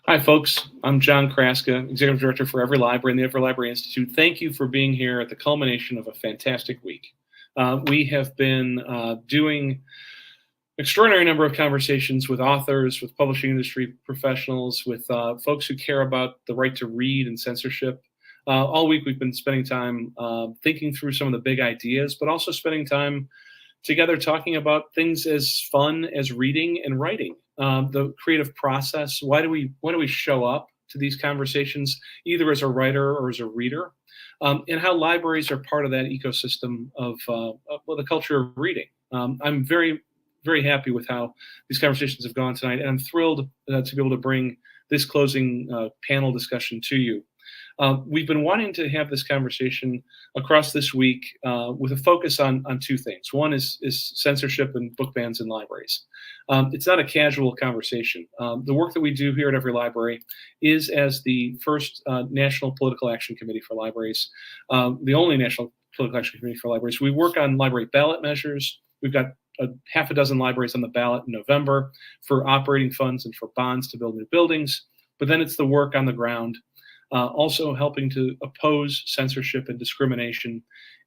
Hi, folks. I'm John Kraska, Executive Director for EveryLibrary and the EveryLibrary Institute. Thank you for being here at the culmination of a fantastic week. We have been doing extraordinary number of conversations with authors, with publishing industry professionals, with folks who care about the right to read and censorship. All week we've been spending time thinking through some of the big ideas, but also spending time together talking about things as fun as reading and writing. The creative process. Why do we show up to these conversations, either as a writer or as a reader, and how libraries are part of that ecosystem of the culture of reading. I'm very, very happy with how these conversations have gone tonight, and I'm thrilled to be able to bring this closing panel discussion to you. We've been wanting to have this conversation across this week with a focus on two things. One is censorship and book bans in libraries. It's not a casual conversation. The work that we do here at EveryLibrary is as the first National Political Action Committee for Libraries, the only National Political Action Committee for Libraries. We work on library ballot measures. We've got half a dozen libraries on the ballot in November for operating funds and for bonds to build new buildings. But then it's the work on the ground. Also helping to oppose censorship and discrimination.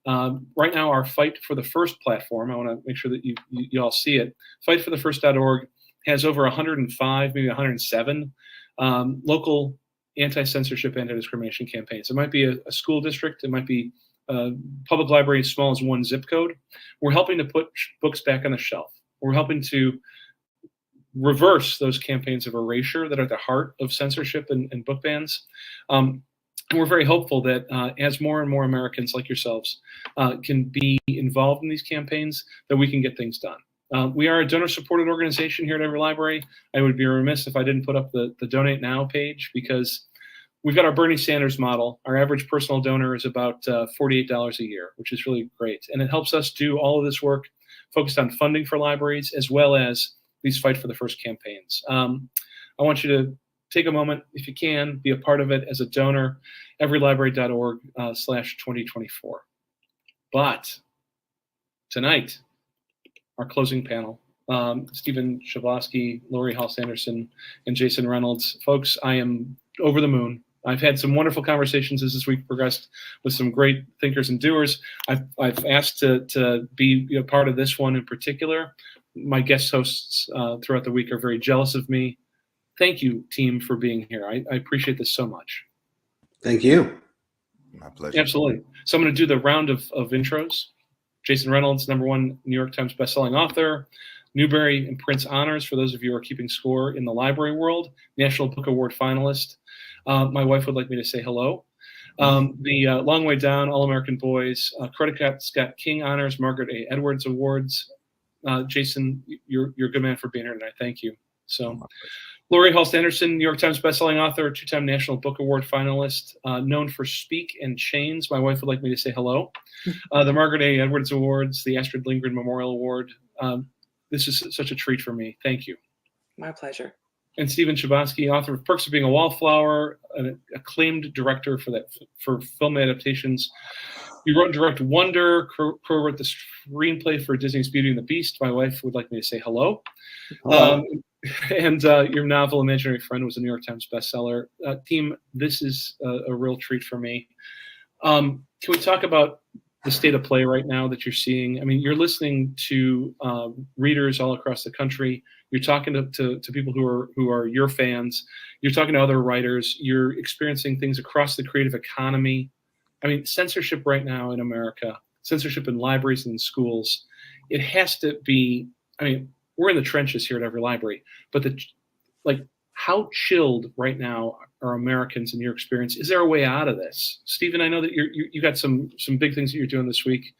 Right now, our Fight for the First platform, I want to make sure that you all see it, fightforthefirst.org has over 105, maybe 107 local anti-censorship, anti-discrimination campaigns. It might be a school district, it might be a public library as small as one zip code. We're helping to put books back on the shelf. We're helping to reverse those campaigns of erasure that are at the heart of censorship and book bans. And we're very hopeful that as more and more Americans like yourselves can be involved in these campaigns, that we can get things done. We are a donor-supported organization here at EveryLibrary. I would be remiss if I didn't put up the Donate Now page, because we've got our Bernie Sanders model. Our average personal donor is about $48 a year, which is really great. And it helps us do all of this work focused on funding for libraries, as well as these Fight for the First campaigns. I want you to take a moment, if you can, be a part of it as a donor, everylibrary.org/2024. But tonight, our closing panel, Stephen Chbosky, Laurie Halse Anderson, and Jason Reynolds. Folks, I am over the moon. I've had some wonderful conversations as this week progressed with some great thinkers and doers. I've asked to be a part of this one in particular. My guest hosts throughout the week are very jealous of me. Thank you, team, for being here. I appreciate this so much. Thank you. My pleasure. Absolutely. So I'm going to do the round of intros. Jason Reynolds, #1 New York Times bestselling author, Newbery and Printz Honors, for those of you who are keeping score in the library world, National Book Award finalist. My wife would like me to say hello. The Long Way Down, All-American Boys, Coretta Scott King Honors, Margaret A. Edwards Awards. Jason, you're a good man for being here tonight. Thank you. So, Laurie Halse Anderson, New York Times bestselling author, 2-time National Book Award finalist, known for Speak and Chains. My wife would like me to say hello. The Margaret A. Edwards Awards, the Astrid Lindgren Memorial Award. This is such a treat for me. Thank you. My pleasure. And Stephen Chbosky, author of Perks of Being a Wallflower, an acclaimed director for film adaptations. You wrote and directed Wonder, co-wrote the screenplay for Disney's Beauty and the Beast. My wife would like me to say hello. And your novel, Imaginary Friend, was a New York Times bestseller. Team, this is a real treat for me. Can we talk about the state of play right now that you're seeing? I mean, you're listening to readers all across the country. You're talking to people who are your fans. You're talking to other writers. You're experiencing things across the creative economy. I mean, censorship right now in America, censorship in libraries and in schools, it has to be, I mean, we're in the trenches here at EveryLibrary, but how chilled right now are Americans in your experience? Is there a way out of this? Stephen, I know that you got some big things that you're doing this week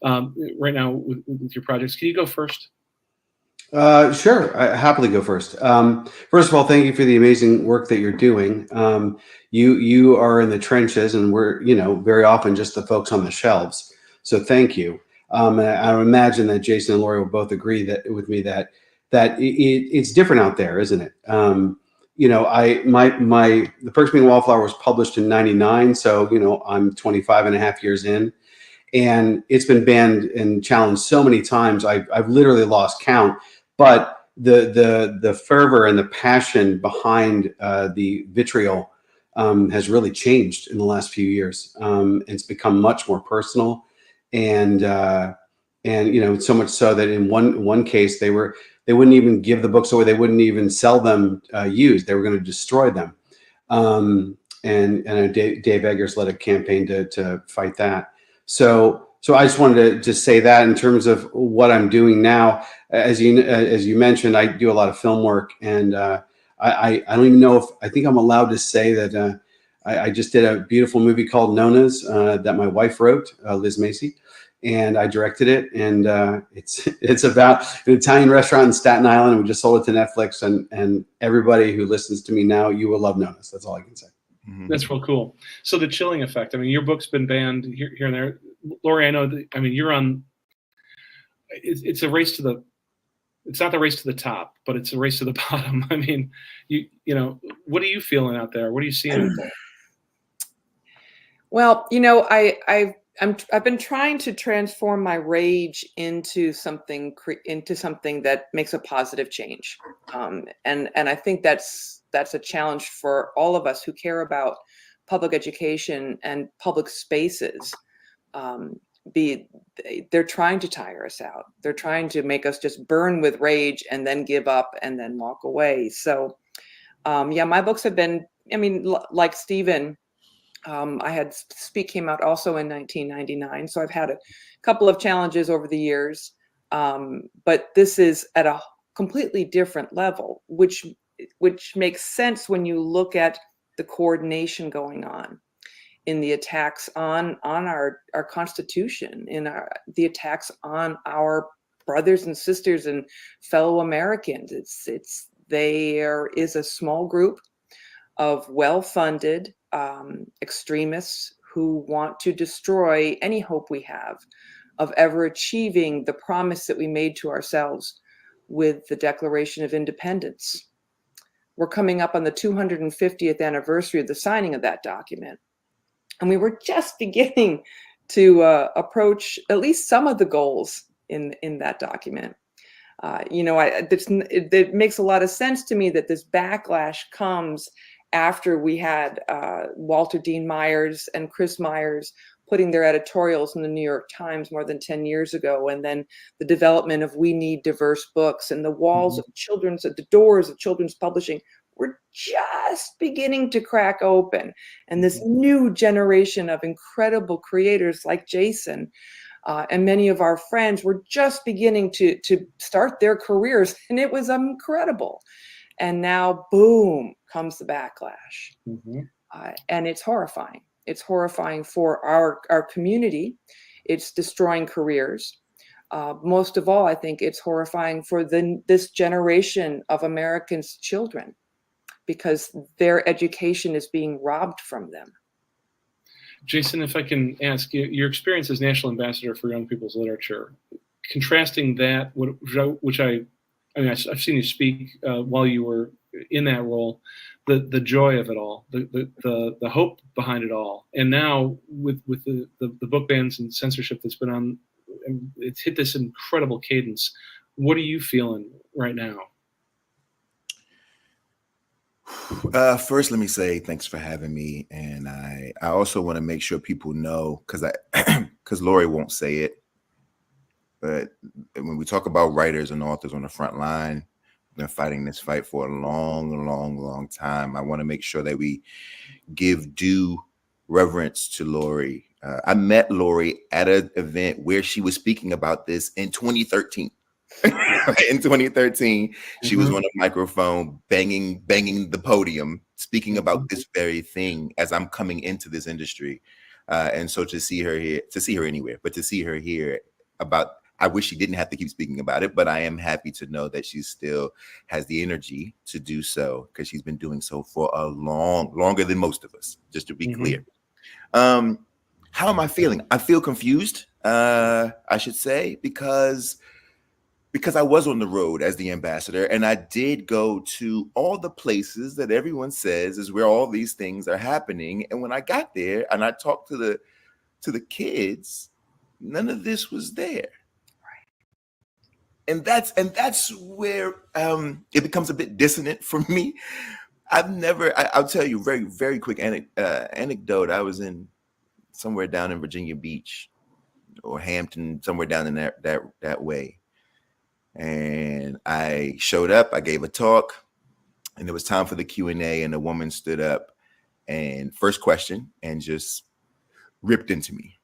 right now with your projects. Can you go first? Sure, I happily go first. First of all, thank you for the amazing work that you're doing. You are in the trenches, and we're very often just the folks on the shelves. So thank you. I imagine that Jason and Laurie will both agree with me that it's different out there, isn't it? The Perks of Being a Wallflower was published in '99, so I'm 25 and a half years in, and it's been banned and challenged so many times. I've literally lost count. But the fervor and the passion behind the vitriol has really changed in the last few years. It's become much more personal, and so much so that in one case they wouldn't even give the books away. They wouldn't even sell them used. They were going to destroy them. And Dave Eggers led a campaign to fight that. So I just wanted to say that in terms of what I'm doing now. As you mentioned, I do a lot of film work, and I don't even know if I think I'm allowed to say that I just did a beautiful movie called Nona's that my wife wrote, Liz Macy, and I directed it. And it's about an Italian restaurant in Staten Island, and we just sold it to Netflix. And everybody who listens to me now, you will love Nona's. That's all I can say. That's real cool. So the Chilling Effect. I mean, your book's been banned here and there. Laurie, I know that, I mean, you're on. It's a race to the. It's not the race to the top, but it's a race to the bottom. I mean, you know, what are you feeling out there? What are you seeing out there? Well, you know, I've been trying to transform my rage into something that makes a positive change, and I think that's a challenge for all of us who care about public education and public spaces. They're trying to tire us out. They're trying to make us just burn with rage and then give up and then walk away. So, yeah, my books have been, I mean, like Stephen, I had Speak came out also in 1999. So I've had a couple of challenges over the years. But this is at a completely different level, which makes sense when you look at the coordination going on in the attacks on our Constitution, in the attacks on our brothers and sisters and fellow Americans. There is a small group of well-funded extremists who want to destroy any hope we have of ever achieving the promise that we made to ourselves with the Declaration of Independence. We're coming up on the 250th anniversary of the signing of that document. And we were just beginning to approach at least some of the goals in that document. You know, it makes a lot of sense to me that this backlash comes after we had Walter Dean Myers and Chris Myers putting their editorials in the New York Times more than 10 years ago, and then the development of We Need Diverse Books, and the walls of the doors of children's publishing were just beginning to crack open. And this new generation of incredible creators like Jason and many of our friends were just beginning to start their careers, and it was incredible. And now, boom, comes the backlash. And it's horrifying. It's horrifying for our community. It's destroying careers. Most of all, I think it's horrifying for this generation of Americans' children, because their education is being robbed from them. Jason, if I can ask you, your experience as National Ambassador for Young People's Literature, contrasting that, which I've seen you speak while you were in that role, the joy of it all, the hope behind it all, and now with the book bans and censorship that's been on, it's hit this incredible cadence. What are you feeling right now? First, let me say thanks for having me, and I also want to make sure people know, because Laurie won't say it, but when we talk about writers and authors on the front line, we've been fighting this fight for a long time. I want to make sure that we give due reverence to Laurie. I met Laurie at an event where she was speaking about this in 2013. In 2013, she was on a microphone, banging the podium, speaking about this very thing as I'm coming into this industry. And so to see her anywhere, but to see her here I wish she didn't have to keep speaking about it, but I am happy to know that she still has the energy to do so, because she's been doing so for longer than most of us, just to be clear. How am I feeling? I feel confused, I should say, because I was on the road as the ambassador, and I did go to all the places that everyone says is where all these things are happening. And when I got there and I talked to the kids, none of this was there. and that's where it becomes a bit dissonant for me. I'll tell you very, very quick anecdote. I was in somewhere down in Virginia Beach or Hampton, somewhere down in that way. And I showed up, I gave a talk, and it was time for the Q&A, and a woman stood up and first question and just ripped into me.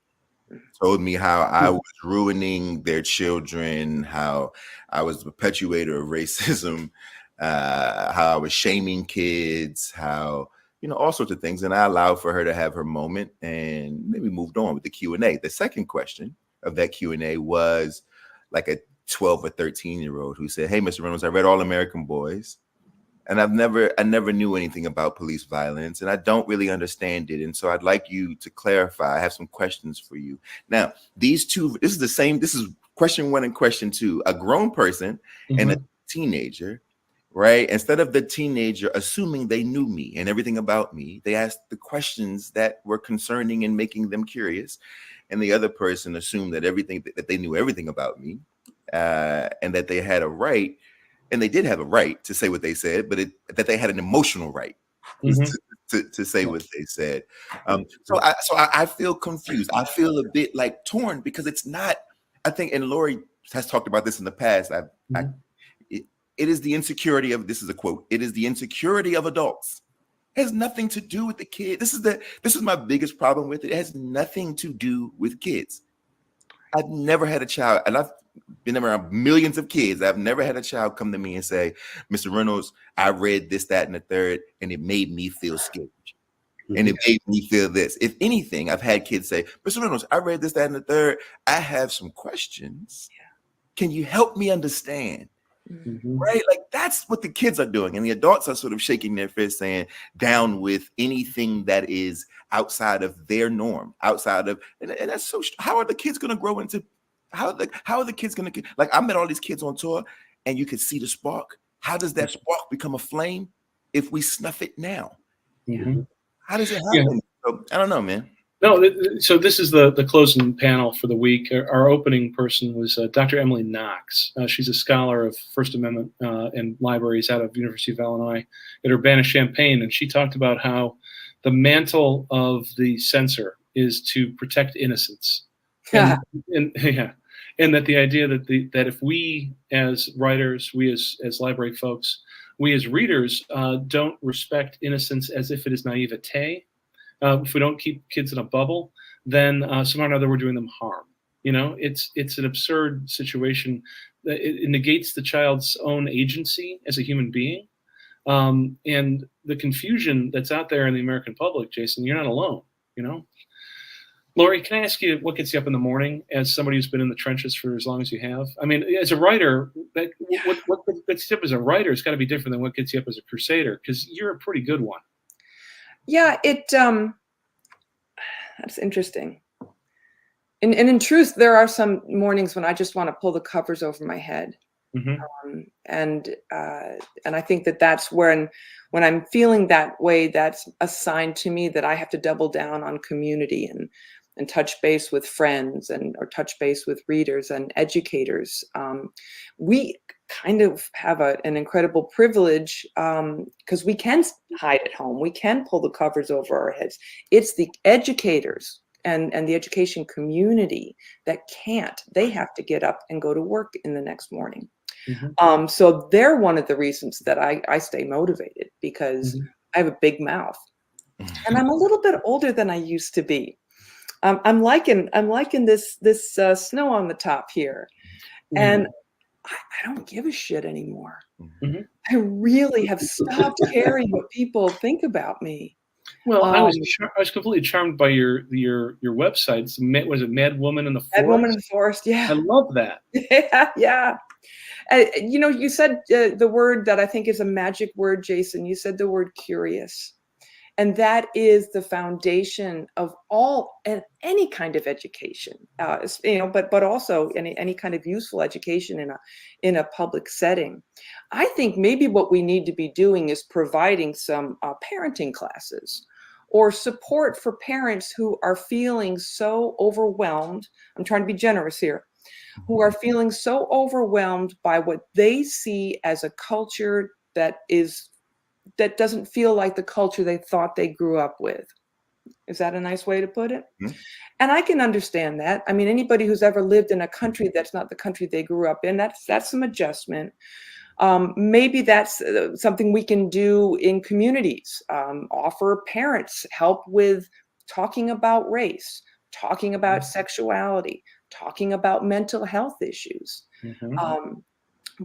Told me how I was ruining their children, how I was the perpetuator of racism, how I was shaming kids, how, all sorts of things. And I allowed for her to have her moment, and then we moved on with the Q&A. The second question of that Q&A was like a 12 or 13-year-old who said, "Hey, Mr. Reynolds, I read All American Boys, and I never knew anything about police violence, and I don't really understand it. And so I'd like you to clarify. I have some questions for you." Now, this is question one and question two, a grown person and a teenager, right? Instead of the teenager assuming they knew me and everything about me, they asked the questions that were concerning and making them curious. And the other person assumed that they knew everything about me, and that they had a right. And they did have a right to say what they said, but that they had an emotional right to say what they said. So I feel confused. I feel a bit like torn, because it's not, I think, and Laurie has talked about this in the past. It is the insecurity of, this is a quote, "It is the insecurity of adults." It has nothing to do with the kid. This is my biggest problem with it. It has nothing to do with kids. I've never had a child, and I've been around millions of kids. I've never had a child come to me and say, "Mr. Reynolds, I read this, that, and the third, and it made me feel scared. And it made me feel this." If anything, I've had kids say, "Mr. Reynolds, I read this, that, and the third. I have some questions. Can you help me understand?" Right? Like, that's what the kids are doing. And the adults are sort of shaking their fist saying, down with anything that is outside of their norm, and that's so, how are the kids going to grow into, how are the kids going to get, like, I met all these kids on tour and you could see the spark. How does that spark become a flame if we snuff it now? How does it happen? So, I don't know, man. No, so this is the closing panel for the week. Our opening person was Dr. Emily Knox. She's a scholar of First Amendment and libraries out of University of Illinois at Urbana-Champaign, and she talked about how the mantle of the censor is to protect innocence, and that the idea that if we as writers, we as library folks, we as readers don't respect innocence as if it is naivete. If we don't keep kids in a bubble, then somehow or another we're doing them harm. It's an absurd situation. It negates the child's own agency as a human being. And the confusion that's out there in the American public, Jason, you're not alone. Laurie, can I ask you what gets you up in the morning as somebody who's been in the trenches for as long as you have? I mean, as a writer, what gets you up as a writer has got to be different than what gets you up as a crusader, because you're a pretty good one. Yeah, that's interesting. And in truth, there are some mornings when I just want to pull the covers over my head. And I think that's when I'm feeling that way, that's a sign to me that I have to double down on community and touch base with friends or touch base with readers and educators. We kind of have an incredible privilege because we can hide at home. We can pull the covers over our heads. It's the educators and the education community that can't. They have to get up and go to work in the next morning. So they're one of the reasons that I stay motivated, because I have a big mouth and I'm a little bit older than I used to be. I'm liking this snow on the top here, and I don't give a shit anymore. I really have stopped caring what people think about me. Well, I was completely charmed by your website. Was it Mad Woman in the Forest? Mad Woman in the Forest, yeah. I love that. Yeah. You said the word that I think is a magic word, Jason. You said the word curious. And that is the foundation of any kind of education, but also any kind of useful education in a public setting. I think maybe what we need to be doing is providing some parenting classes or support for parents who are feeling so overwhelmed. I'm trying to be generous here. who are feeling so overwhelmed by what they see as a culture that doesn't feel like the culture they thought they grew up with. Is that a nice way to put it? Mm-hmm. And I can understand that. I mean, anybody who's ever lived in a country that's not the country they grew up in, that's some adjustment. Maybe that's something we can do in communities. Offer parents help with talking about race, talking about sexuality, talking about mental health issues. Mm-hmm.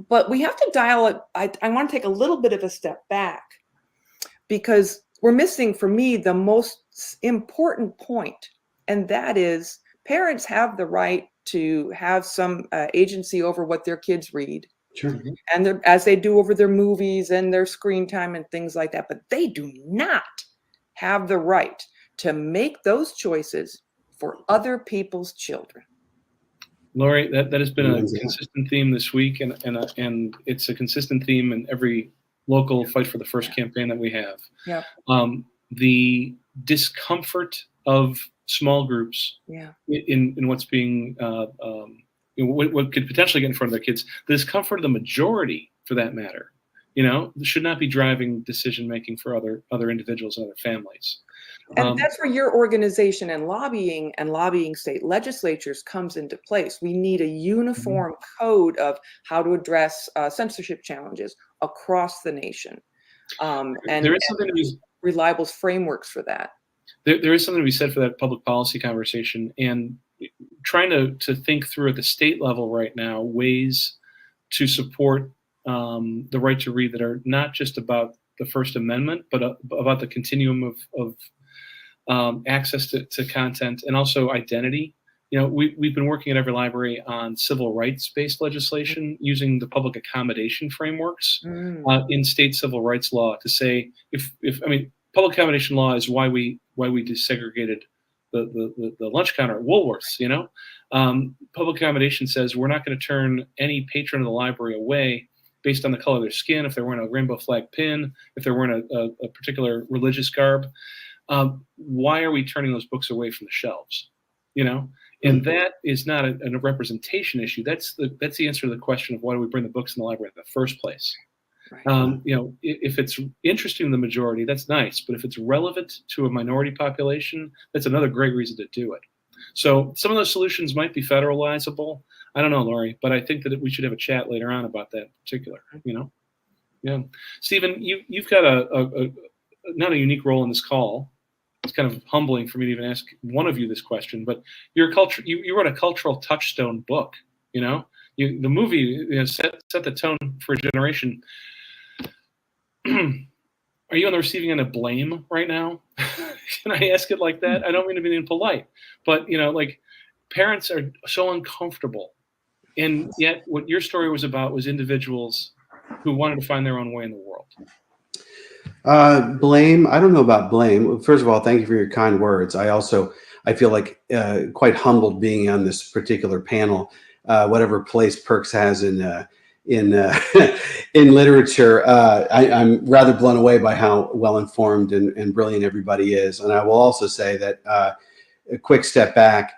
But we have to dial it. I want to take a little bit of a step back, because we're missing, for me, the most important point, and that is parents have the right to have some agency over what their kids read. Sure. And as they do over their movies and their screen time and things like that, but they do not have the right to make those choices for other people's children. Laurie, that has been a consistent theme this week, and it's a consistent theme in every local Fight for the First campaign that we have. Yeah. The discomfort of small groups in what's being what could potentially get in front of their kids, the discomfort of the majority, for that matter, should not be driving decision making for other individuals and other families. And that's where your organization and lobbying state legislatures comes into place. We need a uniform code of how to address censorship challenges across the nation, and there is something to be reliable frameworks for that. There is something to be said for that public policy conversation, and trying to think through at the state level right now ways to support the right to read that are not just about the First Amendment, but about the continuum of access to content and also identity. We've been working at EveryLibrary on civil rights-based legislation using the public accommodation frameworks in state civil rights law to say public accommodation law is why we desegregated the lunch counter at Woolworths. Public accommodation says we're not going to turn any patron of the library away based on the color of their skin, if they're wearing a rainbow flag pin, if they're wearing a particular religious garb. Why are we turning those books away from the shelves? And that is not a representation issue. That's the answer to the question of why do we bring the books in the library in the first place. Right. If it's interesting to the majority, that's nice. But if it's relevant to a minority population, that's another great reason to do it. So some of those solutions might be federalizable. I don't know, Laurie, but I think that we should have a chat later on about that in particular. Yeah. Stephen, you've got a not a unique role in this call. It's kind of humbling for me to even ask one of you this question, but you wrote a cultural touchstone book. The movie set the tone for a generation. Are you on the receiving end of blame right now? Can I ask it like that? I don't mean to be impolite, but parents are so uncomfortable, and yet what your story was about was individuals who wanted to find their own way in the world. Blame. I don't know about blame. First of all, thank you for your kind words. I feel like quite humbled being on this particular panel. Whatever place Perks has in literature, I'm rather blown away by how well informed and brilliant everybody is. And I will also say that a quick step back.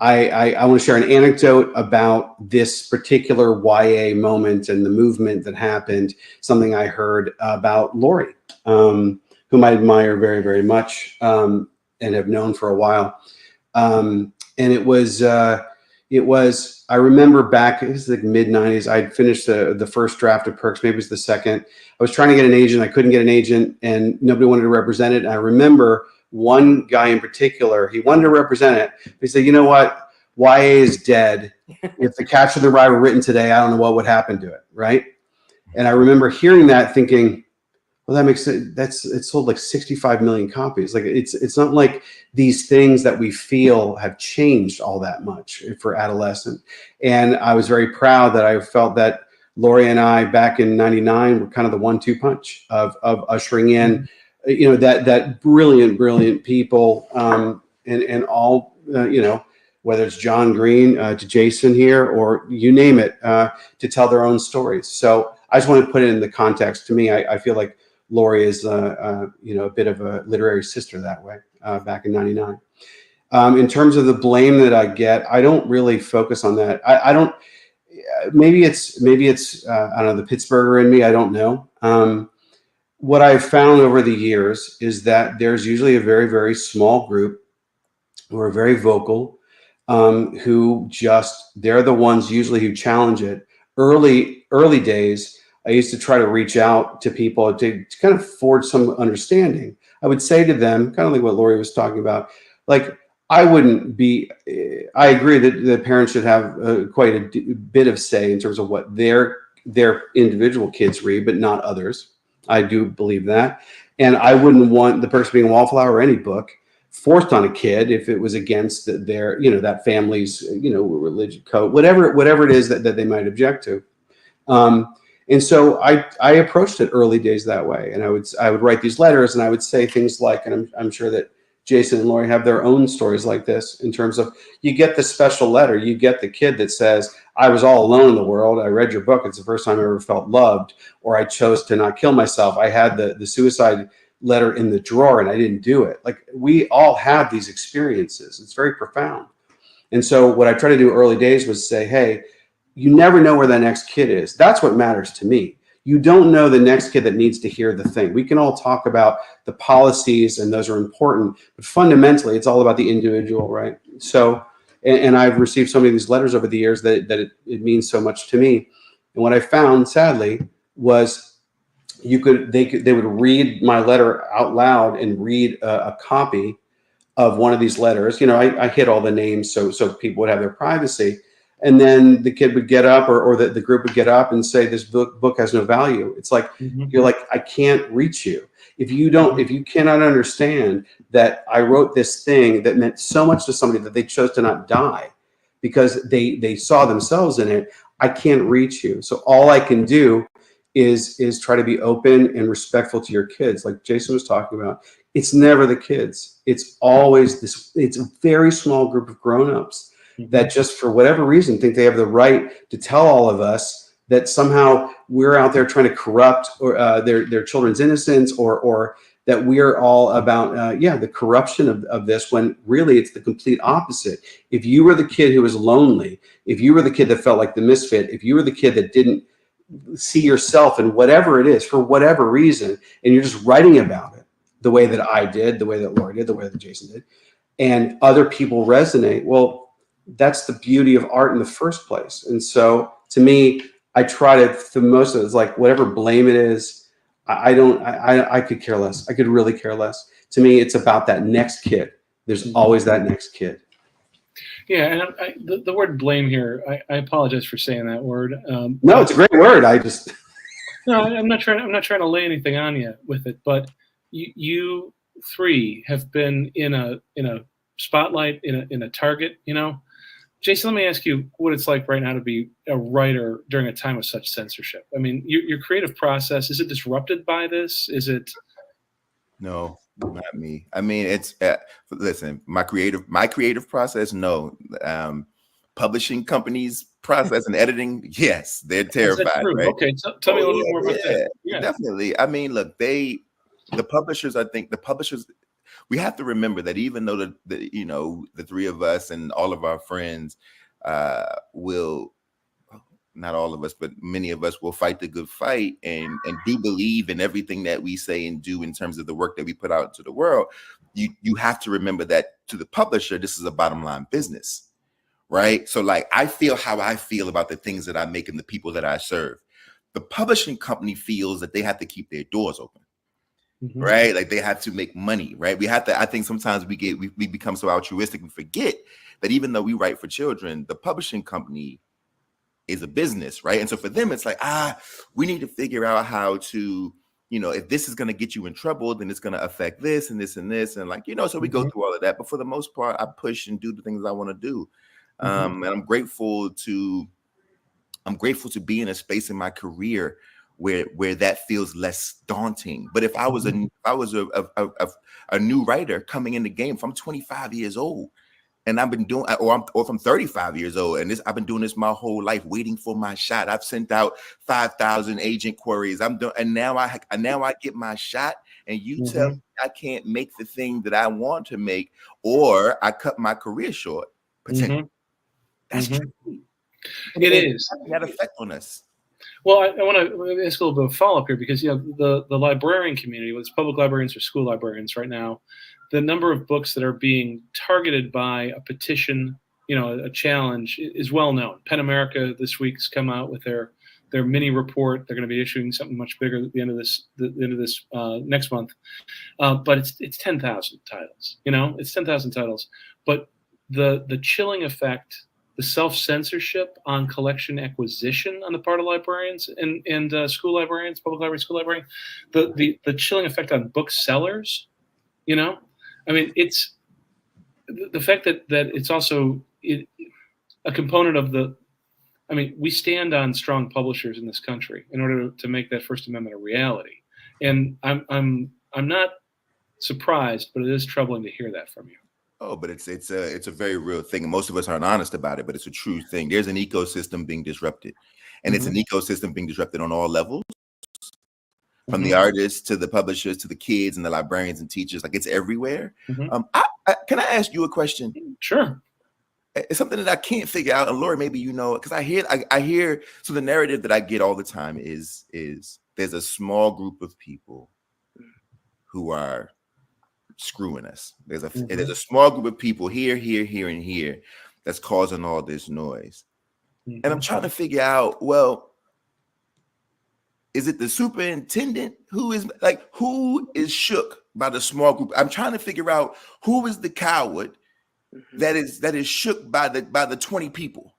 I want to share an anecdote about this particular YA moment and the movement that happened. Something I heard about Laurie, whom I admire very, very much and have known for a while. And it was, I remember back, it was like mid-90s, I'd finished the first draft of Perks, maybe it was the second. I was trying to get an agent. I couldn't get an agent and nobody wanted to represent it. And I remember one guy in particular, he wanted to represent it. He said, you know what? YA is dead. If The Catcher in the Rye were written today, I don't know what would happen to it, right? And I remember hearing that thinking, well, that makes sense. It sold like 65 million copies. Like it's not like these things that we feel have changed all that much for adolescent. And I was very proud that I felt that Laurie and I back in '99 were kind of the 1-2 punch of ushering in, that brilliant people and all, whether it's John Green to Jason here or you name it, to tell their own stories. So I just want to put it in the context. To me, I feel like Laurie is, a bit of a literary sister that way back in '99. In terms of the blame that I get, I don't really focus on that. I don't. Maybe it's I don't know, the Pittsburgher in me. I don't know. What I've found over the years is that there's usually a very, very small group who are very vocal, who they're the ones usually who challenge it. Early days, I used to try to reach out to people to kind of forge some understanding. I would say to them, kind of like what Laurie was talking about, like, I agree that the parents should have quite a bit of say in terms of what their individual kids read, but not others. I do believe that. And I wouldn't want the person being Wallflower or any book forced on a kid if it was against their, that family's, religion code, whatever it is that they might object to. And so I approached it early days that way. And I would write these letters and I would say things like, and I'm sure that Jason and Laurie have their own stories like this, in terms of, you get the special letter, you get the kid that says, I was all alone in the world. I read your book. It's the first time I ever felt loved, or I chose to not kill myself. I had the suicide letter in the drawer and I didn't do it. Like, we all have these experiences. It's very profound. And so what I try to do early days was say, hey, you never know where that next kid is. That's what matters to me. You don't know the next kid that needs to hear the thing. We can all talk about the policies, and those are important, but fundamentally, it's all about the individual, right? So, and I've received so many of these letters over the years that it means so much to me. And what I found, sadly, was they would read my letter out loud and read a copy of one of these letters. I hid all the names so people would have their privacy. And then the kid would get up, or the group would get up and say, this book has no value. It's like, you're like, I can't reach you. If you cannot understand that I wrote this thing that meant so much to somebody that they chose to not die because they saw themselves in it, I can't reach you. So all I can do is try to be open and respectful to your kids. Like Jason was talking about, it's never the kids. It's always it's a very small group of grownups that just for whatever reason think they have the right to tell all of us that somehow we're out there trying to corrupt or their children's innocence, or that we're all about the corruption of this, when really it's the complete opposite. If you were the kid who was lonely, if you were the kid that felt like the misfit, if you were the kid that didn't see yourself in whatever it is for whatever reason, and you're just writing about it the way that I did, the way that Laurie did, the way that Jason did, and other people resonate, well, that's the beauty of art in the first place. And so to me, I try to, the most of it is like, whatever blame it is, I could care less. I could really care less. To me, it's about that next kid. There's always that next kid. Yeah, and the word blame here, I apologize for saying that word. No, it's a great word. No, I'm not trying to lay anything on you with it, but you three have been in a spotlight, in a target, Jason, let me ask you what it's like right now to be a writer during a time of such censorship. I mean, your creative process, is it disrupted by this? Is it? No, not me. I mean, it's listen, my creative process. No, publishing companies' process and editing. Yes, they're terrified. Right? Okay, tell me a little bit more about that. Yeah, definitely. I mean, look, the publishers. I think the publishers. We have to remember that even though the three of us and all of our friends will, not all of us, but many of us will fight the good fight and do believe in everything that we say and do in terms of the work that we put out into the world. You have to remember that to the publisher, this is a bottom line business, right? So like, I feel how I feel about the things that I make and the people that I serve. The publishing company feels that they have to keep their doors open. Right, like they have to make money, right? We have to. I think sometimes we become so altruistic and forget that even though we write for children, the publishing company is a business, right? And so for them, it's like, we need to figure out how to, if this is going to get you in trouble, then it's going to affect this and this and this, and like, so we go through all of that. But for the most part, I push and do the things I want to do, and I'm grateful to be in a space in my career where that feels less daunting. But if I was a new writer coming in the game, if I'm 25 years old and I've been doing, or if I'm 35 years old and I've been doing this my whole life, waiting for my shot. I've sent out 5,000 agent queries. And now I get my shot, and you tell me I can't make the thing that I want to make, or I cut my career short, potentially. That's true. It is. It had effect on us. Well, I want to ask a little bit of follow-up here, because the librarian community, whether it's public librarians or school librarians right now, the number of books that are being targeted by a petition, a challenge, is well known. PEN America this week's come out with their mini report. They're going to be issuing something much bigger at the end of this next month. But it's 10,000 titles. It's 10,000 titles. But the chilling effect, the self-censorship on collection acquisition on the part of librarians and school librarians, public library, school librarian, the chilling effect on booksellers, I mean, it's the fact that it's also a component of we stand on strong publishers in this country in order to make that First Amendment a reality. And I'm not surprised, but it is troubling to hear that from you. Oh, but it's a very real thing, and most of us aren't honest about it, but it's a true thing. There's an ecosystem being disrupted, and it's an ecosystem being disrupted on all levels, from the artists to the publishers to the kids and the librarians and teachers. Like, it's everywhere. Can I ask you a question? Sure. It's something that I can't figure out, and Laurie, maybe you know it, because I hear. So the narrative that I get all the time is there's a small group of people who are screwing us. There's a small group of people here, and here that's causing all this noise. And I'm trying to figure out, well, is it the superintendent who is shook by the small group? I'm trying to figure out who is the coward that is shook by the 20 people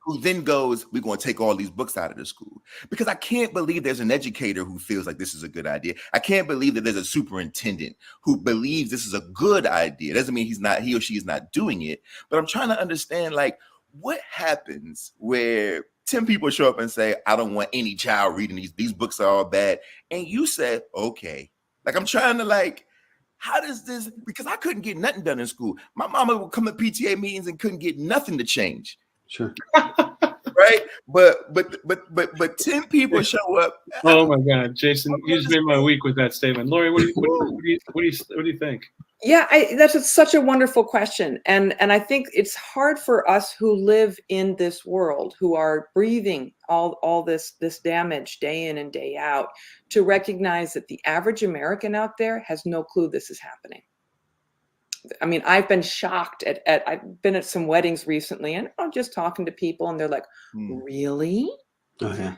who then goes, we're going to take all these books out of the school. Because I can't believe there's an educator who feels like this is a good idea. I can't believe that there's a superintendent who believes this is a good idea. It doesn't mean he or she is not doing it. But I'm trying to understand, like, what happens where 10 people show up and say, I don't want any child reading these books are all bad. And you said, okay. Like, I'm trying to, like, how does this, because I couldn't get nothing done in school. My mama would come to PTA meetings and couldn't get nothing to change. Sure. Right? But 10 people show up. Oh my God, Jason, you just made my week with that statement. Laurie, what do you think? Yeah, that's such a wonderful question. And I think it's hard for us who live in this world, who are breathing all this damage day in and day out, to recognize that the average American out there has no clue this is happening. I mean, I've been shocked I've been at some weddings recently, and I'm just talking to people, and they're like, really? Oh, yeah.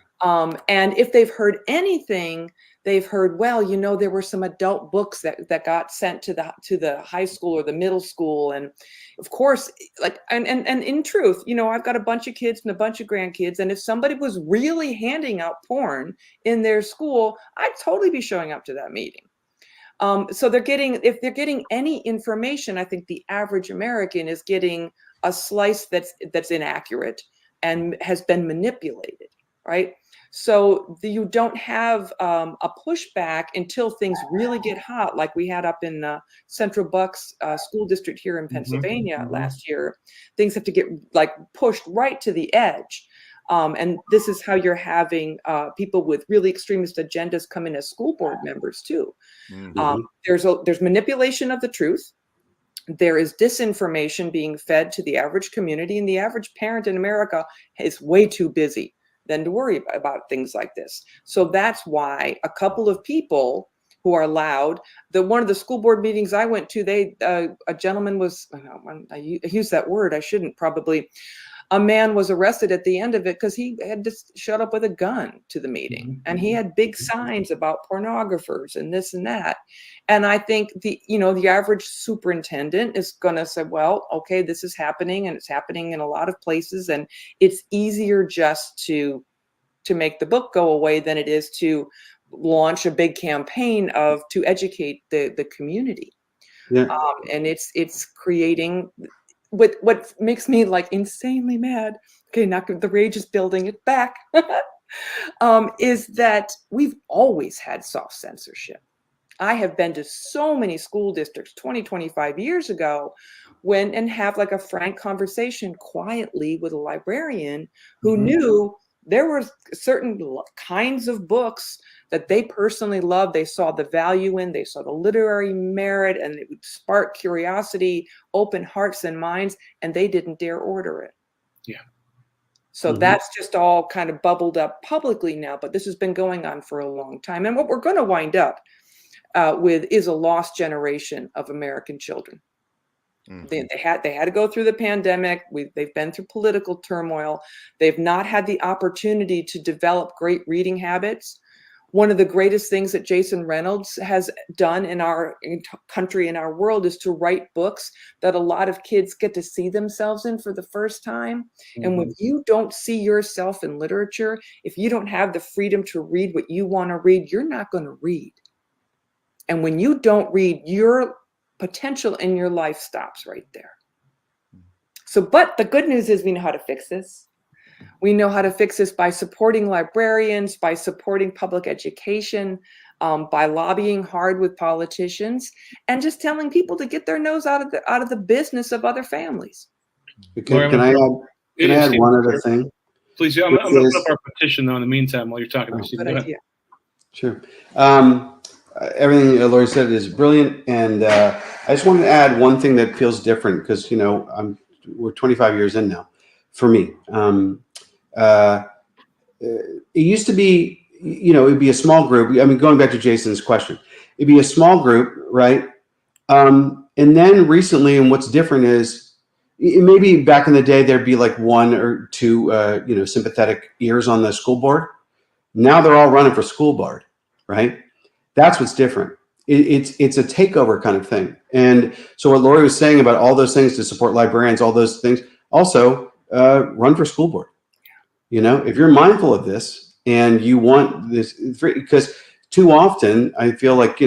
And if they've heard anything, they've heard, well, there were some adult books that got sent to the high school or the middle school. And of course, like, and in truth, I've got a bunch of kids and a bunch of grandkids. And if somebody was really handing out porn in their school, I'd totally be showing up to that meeting. So if they're getting any information, I think the average American is getting a slice that's inaccurate and has been manipulated, right? So you don't have a pushback until things really get hot, like we had up in Central Bucks School District here in Pennsylvania last year. Things have to get pushed right to the edge. And this is how you're having people with really extremist agendas come in as school board members too. There's manipulation of the truth. There is disinformation being fed to the average community, and the average parent in America is way too busy than to worry about things like this. So that's why a couple of people who are loud, one of the school board meetings I went to, a gentleman was, I use that word, I shouldn't probably, a man was arrested at the end of it because he had just showed up with a gun to the meeting, and he had big signs about pornographers and this and that. And I think the average superintendent is going to say, well, okay, this is happening, and it's happening in a lot of places, and it's easier just to make the book go away than it is to launch a big campaign to educate the community. Yeah. And it's creating what makes me insanely mad. Okay, now the rage is building it back. Is that we've always had soft censorship. I have been to so many school districts 20, 25 years ago and have a frank conversation quietly with a librarian who knew there were certain kinds of books that they personally loved, they saw the value in, they saw the literary merit, and it would spark curiosity, open hearts and minds, and they didn't dare order it. Yeah. So that's just all kind of bubbled up publicly now, but this has been going on for a long time. And what we're going to wind up with is a lost generation of American children. They had to go through the pandemic. They've been through political turmoil. They've not had the opportunity to develop great reading habits. One of the greatest things that Jason Reynolds has done in our country, in our world, is to write books that a lot of kids get to see themselves in for the first time. And when you don't see yourself in literature, if you don't have the freedom to read what you want to read, you're not going to read. And when you don't read, your potential in your life stops right there. So, but the good news is we know how to fix this. We know how to fix this by supporting librarians, by supporting public education, by lobbying hard with politicians, and just telling people to get their nose out of the business of other families. Can I add one other thing? Please, I'm going to put up our petition though in the meantime while you're talking. Good idea. Sure. Everything Laurie said is brilliant, and I just wanted to add one thing that feels different because we're 25 years in now. For me, it used to be, it'd be a small group. I mean, going back to Jason's question, it'd be a small group, right? And then recently, and what's different is maybe back in the day there'd be like one or two, sympathetic ears on the school board. Now they're all running for school board, right? That's what's different. It's a takeover kind of thing. And so what Laurie was saying about all those things to support librarians, all those things, also run for school board. If you're mindful of this and you want this, because too often I feel like,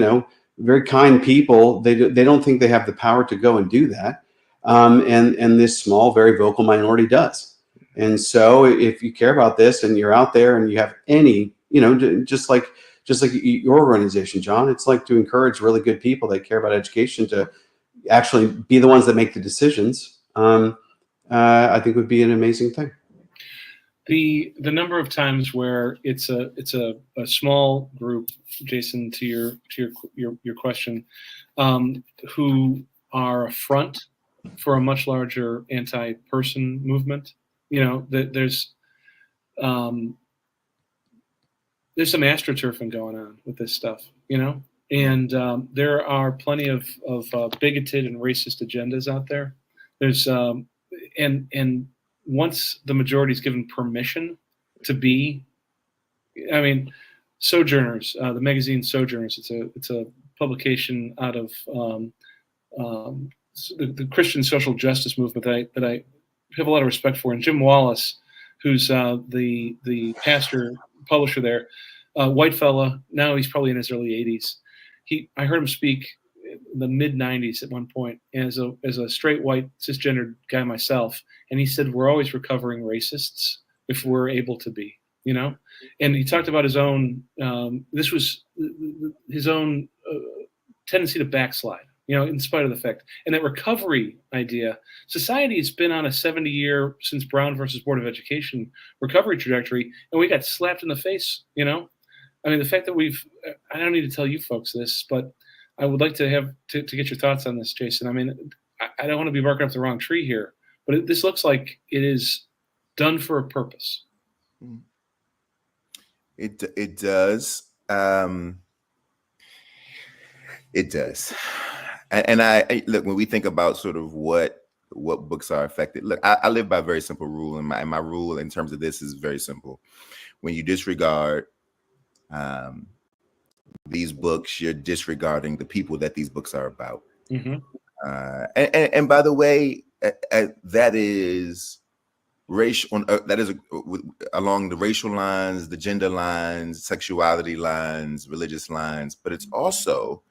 very kind people, they don't think they have the power to go and do that. And this small, very vocal minority does. And so if you care about this and you're out there and you have any, just like your organization, John, it's like to encourage really good people that care about education to actually be the ones that make the decisions. I think would be an amazing thing. The number of times where it's a small group, Jason, to your question, who are a front for a much larger anti-person movement. There's some astroturfing going on with this stuff, and there are plenty of bigoted and racist agendas out there. There's and once the majority is given permission to be, Sojourners, the magazine Sojourners, it's a publication out of the Christian social justice movement that I have a lot of respect for. And Jim Wallace, who's the pastor publisher there, white fella. Now he's probably in his early 80s. I heard him speak in the mid 90s at one point as a straight white cisgendered guy myself, and he said we're always recovering racists if we're able to be, and he talked about his own this was his own tendency to backslide, in spite of the fact, and that recovery idea. Society has been on a 70-year, since Brown versus Board of Education, recovery trajectory, and we got slapped in the face. The fact that I don't need to tell you folks this, but I would like to get your thoughts on this, Jason. I don't want to be barking up the wrong tree here, but this looks like it is done for a purpose. It does. It does. And I look, when we think about sort of what books are affected, look, I live by a very simple rule, and my rule in terms of this is very simple. When you disregard these books, you're disregarding the people that these books are about. Mm-hmm. And by the way, that is racial. That is along the racial lines, the gender lines, sexuality lines, religious lines. But it's also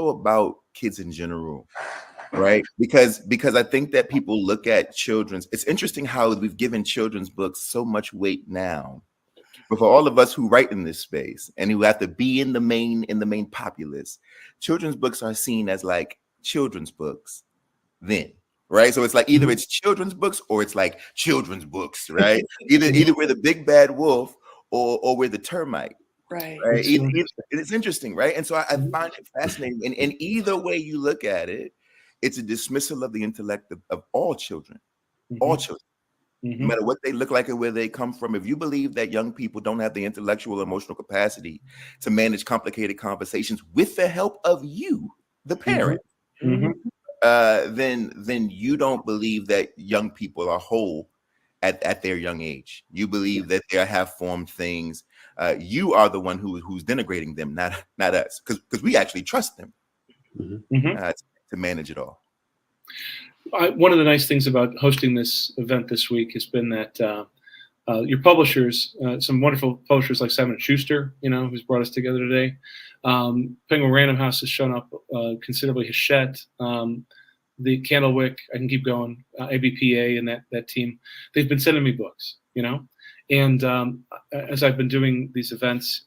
about kids in general, right? Because I think that people look at children's. It's interesting how we've given children's books so much weight now. But for all of us who write in this space and who have to be in the main populace, children's books are seen as like children's books then, right? So it's like either it's children's books or it's like children's books, right? Either we're the big bad wolf or we're the termite. Right. Right? It's so interesting. It's interesting, right? And so I find it fascinating. And either way you look at it, it's a dismissal of the intellect of all children, all children. No matter what they look like or where they come from. If you believe that young people don't have the intellectual, emotional capacity to manage complicated conversations with the help of you, the parent, then you don't believe that young people are whole at their young age. You believe that they have formed things. You are the one who's denigrating them, not us, because we actually trust them to manage it all. One of the nice things about hosting this event this week has been that your publishers, some wonderful publishers like Simon & Schuster, who's brought us together today. Penguin Random House has shown up considerably. Hachette, the Candlewick, I can keep going. ABPA and that team, they've been sending me books, And as I've been doing these events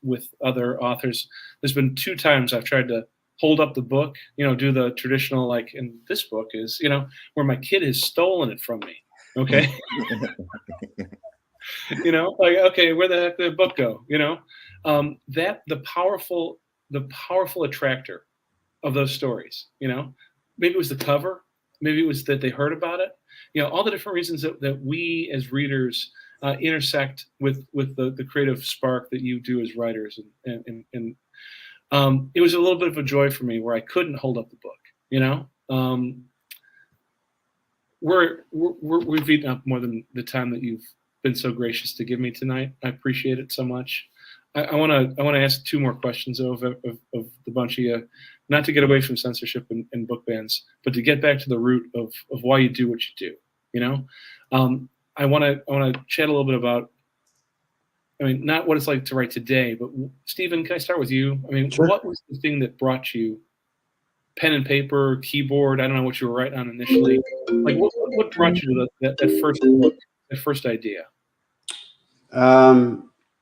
with other authors, there's been 2 times I've tried to hold up the book, do the traditional, like, and this book is, where my kid has stolen it from me. Okay. Like, okay, where the heck did the book go? That the powerful attractor of those stories, maybe it was the cover, maybe it was that they heard about it, all the different reasons that we as readers intersect with the creative spark that you do as writers. And it was a little bit of a joy for me where I couldn't hold up the book, we've eaten up more than the time that you've been so gracious to give me tonight. I appreciate it so much. I want to ask 2 more questions of the bunch of you, not to get away from censorship and book bans, but to get back to the root of why you do what you do. I want to chat a little bit about, not what it's like to write today, but Stephen, can I start with you? Sure. What was the thing that brought you pen and paper, keyboard? I don't know what you were writing on initially. Like, what brought you to that first book, that first idea?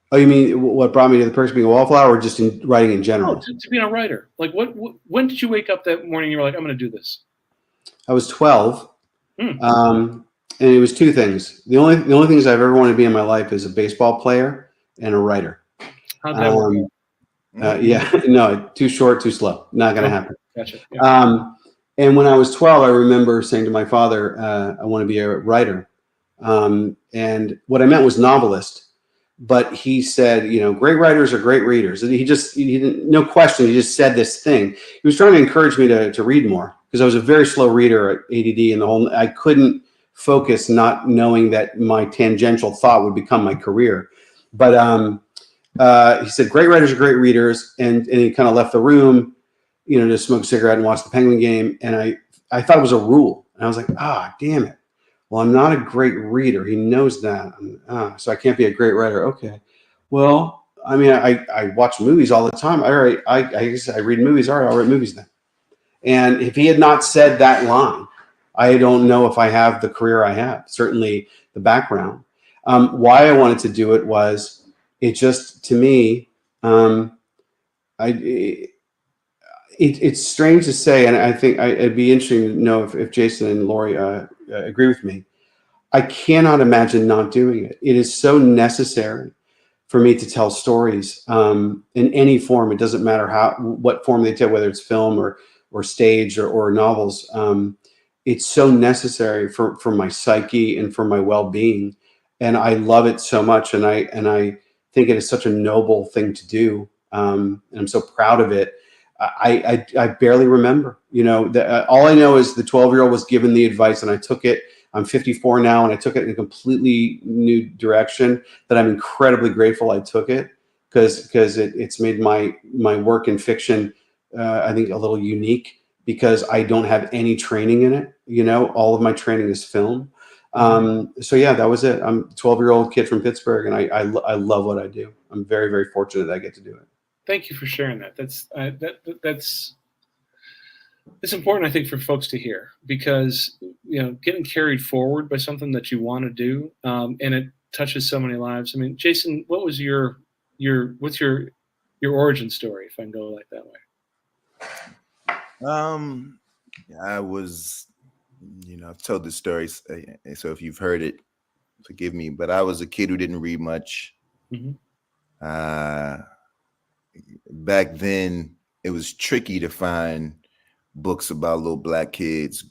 Oh, you mean what brought me to the person being a Wallflower, or just in writing in general? No, to being a writer. Like, when did you wake up that morning? You were like, I'm going to do this. I was 12, and it was 2 things. The only things I've ever wanted to be in my life is a baseball player and a writer. How'd that work? Yeah, no, too short, too slow. Not going to happen. Gotcha. Yeah. And when I was 12, I remember saying to my father, I want to be a writer. And what I meant was novelist. But he said, great writers are great readers. And he didn't, no question, he just said this thing. He was trying to encourage me to read more, because I was a very slow reader at ADD, and I couldn't focus, not knowing that my tangential thought would become my career. But he said, great writers are great readers. And he kind of left the room, to smoke a cigarette and watch the Penguin game. And I thought it was a rule. And I was like, damn it. Well, I'm not a great reader. He knows that. So I can't be a great writer. Okay. Well, I watch movies all the time. I guess I read movies. All right, I'll write movies then. And if he had not said that line, I don't know if I have the career I have, certainly the background. Why I wanted to do it was, it just, to me, it's strange to say, and I think it'd be interesting to know if Jason and Laurie agree with me. I cannot imagine not doing it. It is so necessary for me to tell stories in any form. It doesn't matter what form they take, whether it's film or stage or novels. It's so necessary for my psyche and for my well-being, and I love it so much. And I think it is such a noble thing to do, and I'm so proud of it. I barely remember, all I know is the 12-year-old was given the advice, and I took it. I'm 54 now, and I took it in a completely new direction that I'm incredibly grateful I took it, because it's made my work in fiction, I think, a little unique, because I don't have any training in it. All of my training is film. So yeah, that was it. I'm a 12-year-old kid from Pittsburgh, and I love what I do. I'm very, very fortunate that I get to do it. Thank you for sharing that. That's it's important, I think, for folks to hear, because getting carried forward by something that you want to do, and it touches so many lives. Jason, what was what's your origin story, if I can go like that way? I was, I've told this story, so if you've heard it, forgive me, but I was a kid who didn't read much. Back then, it was tricky to find books about little Black kids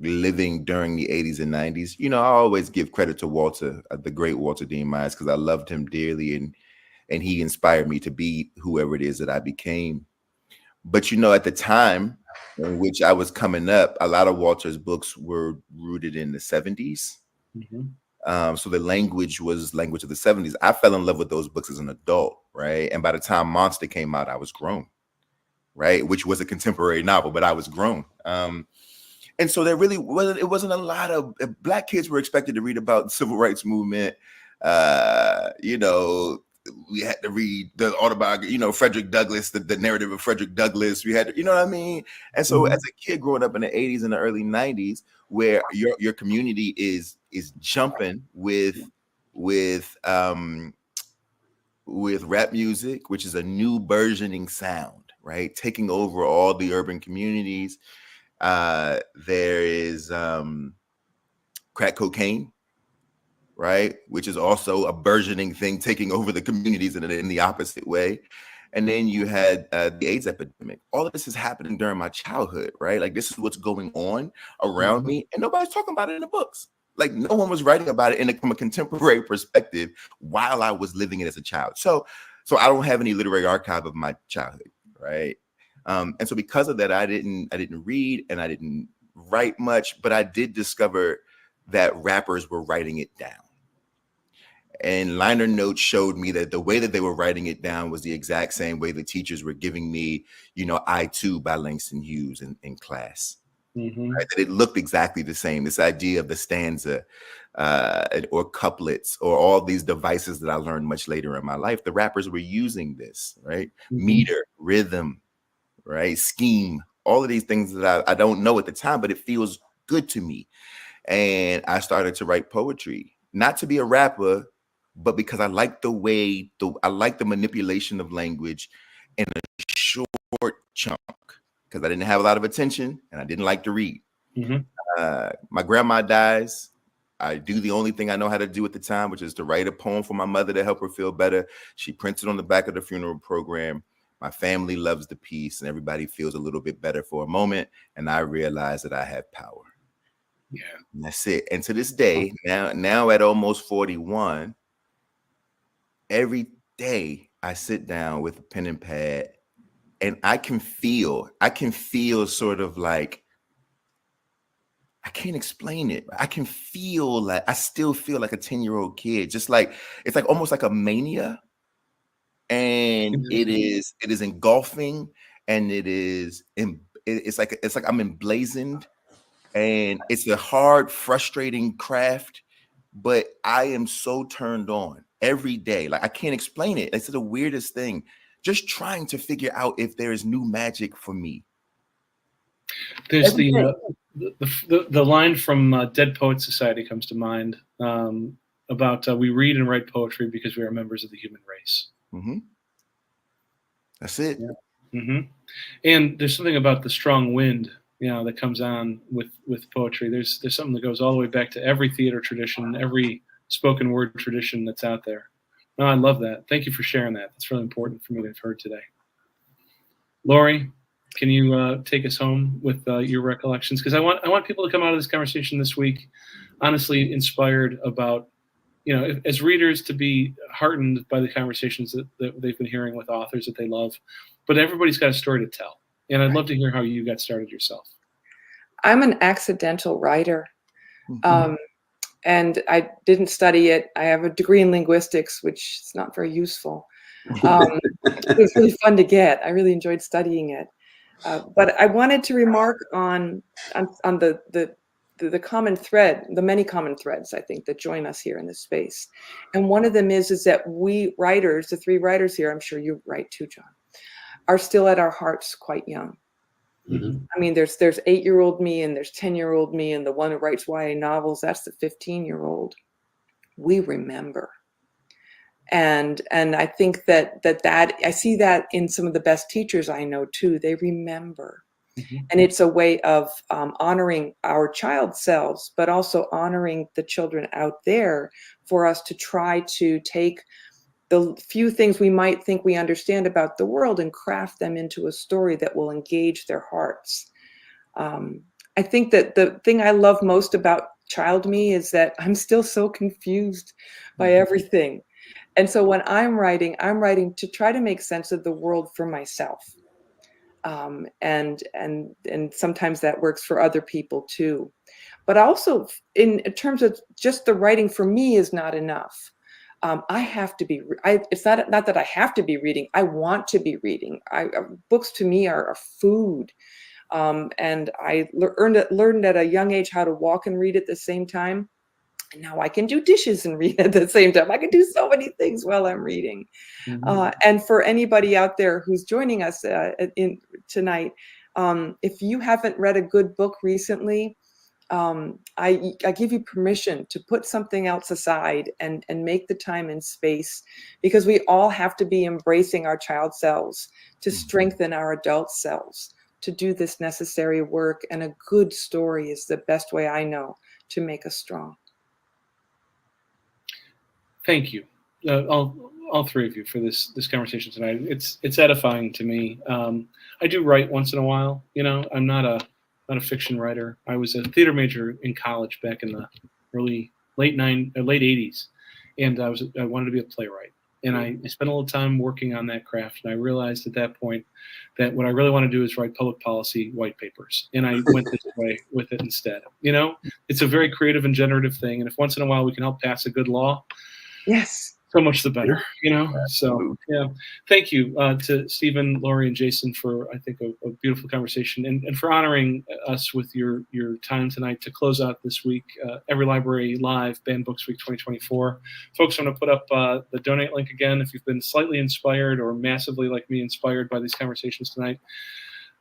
living during the 80s and 90s. You know, I always give credit to Walter, the great Walter Dean Myers, because I loved him dearly, and he inspired me to be whoever it is that I became. But, you know, at the time in which I was coming up, a lot of Walter's books were rooted in the 70s. So the language was language of the 70s. I fell in love with those books as an adult, right? And by the time Monster came out, I was grown, right? Which was a contemporary novel, but I was grown. And so there really wasn't a lot of Black kids were expected to read about the civil rights movement. You know, we had to read the autobiography, you know, Frederick Douglass, the narrative of Frederick Douglass. We had to, you know what I mean? And so as a kid growing up in the 80s and the early 90s, where your community is jumping with rap music, which is a new burgeoning sound, right? Taking over all the urban communities. There is crack cocaine, right? Which is also a burgeoning thing, taking over the communities in the opposite way. And then you had the AIDS epidemic. All of this is happening during my childhood, right? Like, this is what's going on around me, and nobody's talking about it in the books. Like, no one was writing about it from a contemporary perspective while I was living it as a child. So I don't have any literary archive of my childhood, right? And so because of that, I didn't read and I didn't write much, but I did discover that rappers were writing it down. And liner notes showed me that the way that they were writing it down was the exact same way the teachers were giving me, you know, I Too by Langston Hughes in class. Right? That it looked exactly the same. This idea of the stanza or couplets or all these devices that I learned much later in my life, the rappers were using this, right? Meter, rhythm, right? Scheme, all of these things that I don't know at the time, but it feels good to me. And I started to write poetry, not to be a rapper, but because I like the manipulation of language in a short chunk, because I didn't have a lot of attention and I didn't like to read. My grandma dies. I do the only thing I know how to do at the time, which is to write a poem for my mother to help her feel better. She prints it on the back of the funeral program. My family loves the piece and everybody feels a little bit better for a moment. And I realize that I have power. Yeah. And that's it. And to this day, now at almost 41, every day I sit down with a pen and pad and I can feel sort of like, I can't explain it. I can feel like, I still feel like a 10-year-old kid, just like, it's like almost like a mania. And it is engulfing, and it's like I'm emblazoned, and it's a hard, frustrating craft, but I am so turned on every day. Like, I can't explain it. It's the weirdest thing. Just trying to figure out if there is new magic for me. There's the line from Dead Poets Society comes to mind about we read and write poetry because we are members of the human race. That's it. Yeah. And there's something about the strong wind, you know, that comes on with poetry. There's something that goes all the way back to every theater tradition, every spoken word tradition that's out there. No, I love that. Thank you for sharing that. That's really important for me to have heard today. Laurie, can you take us home with your recollections? Because I want people to come out of this conversation this week honestly inspired about, you know, as readers, to be heartened by the conversations that they've been hearing with authors that they love. But everybody's got a story to tell. And I'd love to hear how you got started yourself. I'm an accidental writer. And I didn't study it. I have a degree in linguistics, which is not very useful. It was really fun to get. I really enjoyed studying it. But I wanted to remark on the common thread, the many common threads, I think, that join us here in this space. And one of them is that we writers, the three writers here, I'm sure you write too, John, are still at our hearts quite young. I mean, there's 8-year-old me and there's 10-year-old me, and the one who writes YA novels, that's the 15-year-old. We remember. And I think that I see that in some of the best teachers I know too. They remember. And it's a way of honoring our child selves, but also honoring the children out there, for us to try to take the few things we might think we understand about the world and craft them into a story that will engage their hearts. I think that the thing I love most about child me is that I'm still so confused by everything. And so when I'm writing to try to make sense of the world for myself. And sometimes that works for other people too. But also in terms of just the writing for me is not enough. I have to be, it's not that I have to be reading, I want to be reading. Books to me are food. And I learned at a young age how to walk and read at the same time. And now I can do dishes and read at the same time. I can do so many things while I'm reading. And for anybody out there who's joining us tonight, if you haven't read a good book recently, I give you permission to put something else aside and make the time and space, because we all have to be embracing our child selves to strengthen our adult selves, to do this necessary work. And a good story is the best way I know to make us strong. Thank you, all three of you, for this conversation tonight. It's edifying to me. I do write once in a while. You know, I'm not a fiction writer. I was a theater major in college back in the late 80s, and I wanted to be a playwright. And I spent a little time working on that craft, and I realized at that point that what I really want to do is write public policy white papers. And I went this way with it instead. You know, it's a very creative and generative thing, and if once in a while we can help pass a good law, yes, so much the better, you know? So, yeah. Thank you to Stephen, Laurie, and Jason for, I think, a beautiful conversation, and for honoring us with your time tonight to close out this week, EveryLibrary Live Banned Books Week 2024. Folks, I'm going to put up the donate link again if you've been slightly inspired or massively, like me, inspired by these conversations tonight.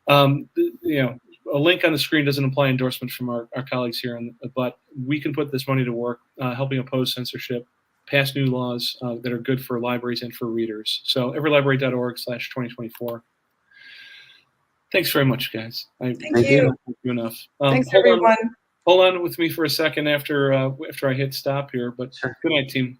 You know, a link on the screen doesn't imply endorsement from our colleagues here, but we can put this money to work helping oppose censorship, pass new laws that are good for libraries and for readers. So everylibrary.org/2024. Thanks very much, guys. Thank you. Enough. Thanks, everyone. Hold on with me for a second after I hit stop here. But Good night, team.